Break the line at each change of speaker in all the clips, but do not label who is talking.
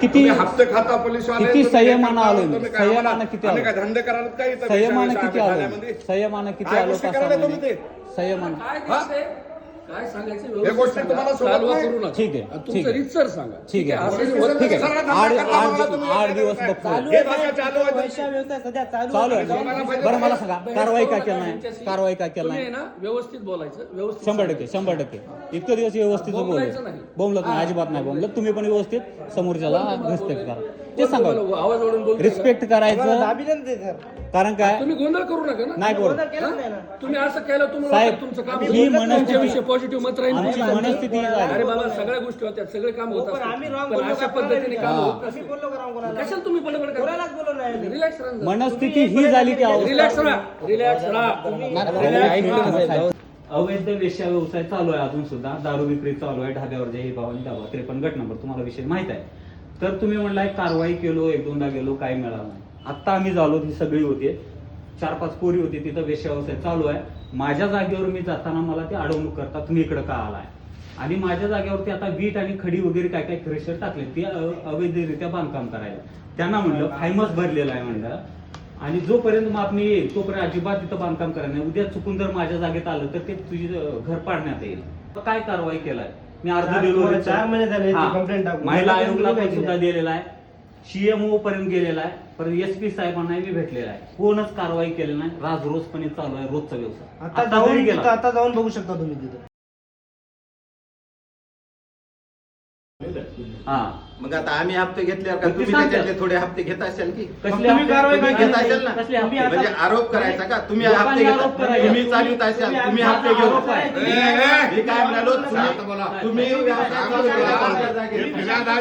किती
हप्ते खाता पोलीस
किती संयमानं आलो मी, संयमानं किती आलो,
काय धंदे करायला काय इथं
संयमानं
विषय
किती
आम्ही
आलो,
ठाण्यामध्ये?
संयमानं किती
काय
आलो
गोष्टी
का
करायला तुम्ही ते?
संयमानं.
काय सांगायचं
हे
व्यवस्थित
गोष्टी
सांगा.
तुम्हाला सोबत
कालवा
नाही?
करू नका.
ठीक आहे, ठीक
तुमचं
आहे.
रीतसर सांगा.
ठीक आहे,
असं
ठीक
होत
आहे.
नाही.
आठ दिवस बघतो.
हे बघा चालू आहे तुमची.
चालू आहे. बरं मला सांगा, कारवाई का केलं नाही, कारवाई का केलं
तुम्ही
नाही?
आहे ना व्यवस्थित बोलायचं, व्यवस्थित
100% इतके दिवस व्यवस्थित
बोंबलायचं
बोलले,
नाही.
बोंबलत नाही, अजिबात नाही बोंबलत. तुम्ही पण व्यवस्थित समोरच्याला रिस्पेक्ट करा, ते सांगा.
आवाज वाढून बोलतो.
रिस्पेक्ट करायचं, कारण काय
तुम्ही गोंधळ करू नका ना.
नाही बोल
तुम्ही असं केलं तुम्हाला
साहेब,
वाटतं तुमचं काम
ही
होईल.
मनस्थिती-
तुमच्याविषयी पॉझिटिव्ह मत राहील.
आमची मनस्थिती ही झाली.
अरे बाबा सगळ्या गोष्टी होत्या, सगळे काम होत असतात. पण अशा पद्धतीने काम होत नसतं. कशाला तुम्ही बडबड करता? रिलॅक्स राहा.
मनस्थिती ही झाली की
रिलॅक्स राहा, रिलॅक्स राहा.
अवैध वेश्या व्यवसाय चालू आहे अजून सुद्धा, दारू विक्री चालू आहे ढाब्यावर जय भवानी ढाबा 53 गट नंबर, तुम्हाला विषय माहित आहे. तर तुम्ही म्हणलाय कारवाई केलो, 1-2दा गेलो, काय मिळालं नाही. आता आम्ही झालो, ती सगळी होती, 4-5 पोरी होती, तिथं वेश्या व्यवसाय चालू आहे. माझ्या जागेवर मी जाताना मला ते अडवणूक करतात, तुम्ही इकडे का आलाय, आणि माझ्या जागेवरती आता वीट आणि खडी वगैरे काय काय थ्रेशर टाकले, ते अवैधरित्या बांधकाम करायला. त्यांना म्हणलं फायमस भरलेला आहे म्हणलं, आणि जोपर्यंत मापणी येईल तोपर्यंत अजिबात तिथं बांधकाम करायला नाही. उद्या चुकून जर माझ्या जागेत आलं तर ते तुझी घर पाडण्यात येईल. काय कारवाई केलाय मी अर्ज दिलो,
4 महिने झाले कंप्लेंट टाकून.
महिला आयोगला पण सुद्धा दिलेला आहे, सीएमओ पर्यंत गेलेला आहे, परत एसपी साहेबांनाही मी भेटलेला आहे. कोणच कारवाई केली नाही. राजरोजपणे चालू आहे रोजचा व्यवसाय.
आता जाऊन बघू शकता तुम्ही तिथं.
हा,
मग आता आम्ही हप्ते घेतल्यावर का
पण ते
तुम्ही
सांगतात.
त्याच्यातले थोडे हप्ते घेत असाल की
कसले
तुम्ही कारवाई
हप्ते?
काय
घेत असाल ना
कसले हप्ते?
म्हणजे आरोप करायचा का तुम्ही
लोकांनी
हप्ते घेता
आरोप करायचे.
तुम्ही चालवत असाल तुम्ही हप्ते घेऊ
आरोप आहे.
मी काय म्हणालो
शांत बोला.
तुम्ही व्यवसाय चालू केला तुमच्या जागेत.
फिर्याद आहे,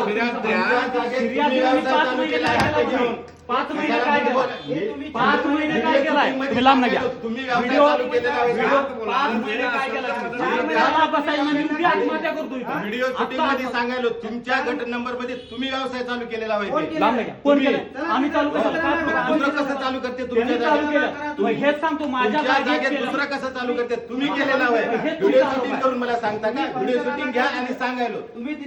फिर्याद द्या.
तुमच्या जागेत
फिर्याद
तुम्ही
दिली,
व्यवसाय
5
चालू
महिने
केला
काय
हप्ते
केलं?
घेऊन.
5 महिने
कशाला
काय
तुम्ही
केलं?
बोला?
5 महिने काय केलाय? तुम्ही लांब ना घ्या.
तुम्ही व्यवसाय
व्हिडिओ
चालू केलेला आहे का?
5 महिने काय केलं? 4 महिन्याला बसायला म्हणजे मी आत्महत्या करतो इथं.
व्हिडिओ शूटिंग मध्ये सांगायलो तुमच्या गट नंबर मध्ये तुम्ही व्यवसाय चालू केलेला आहे
लांब ना घ्या. कोण केलं? आम्ही चालू केलं.
दुसरं कसं चालू करते
त्यांनी
तुमच्या
चालू
जागेत
केलं. मग हेच सांगतो माझ्या
तुमच्या
जागेत
जागेत
केलं.
दुसरं कसं चालू करते तुम्ही केलेलं आहे
हे
व्हिडिओ
तुमचा आरोप
शूटिंग
आहे.
करून मला सांगता का व्हिडिओ शूटिंग घ्या आणि सांगायलो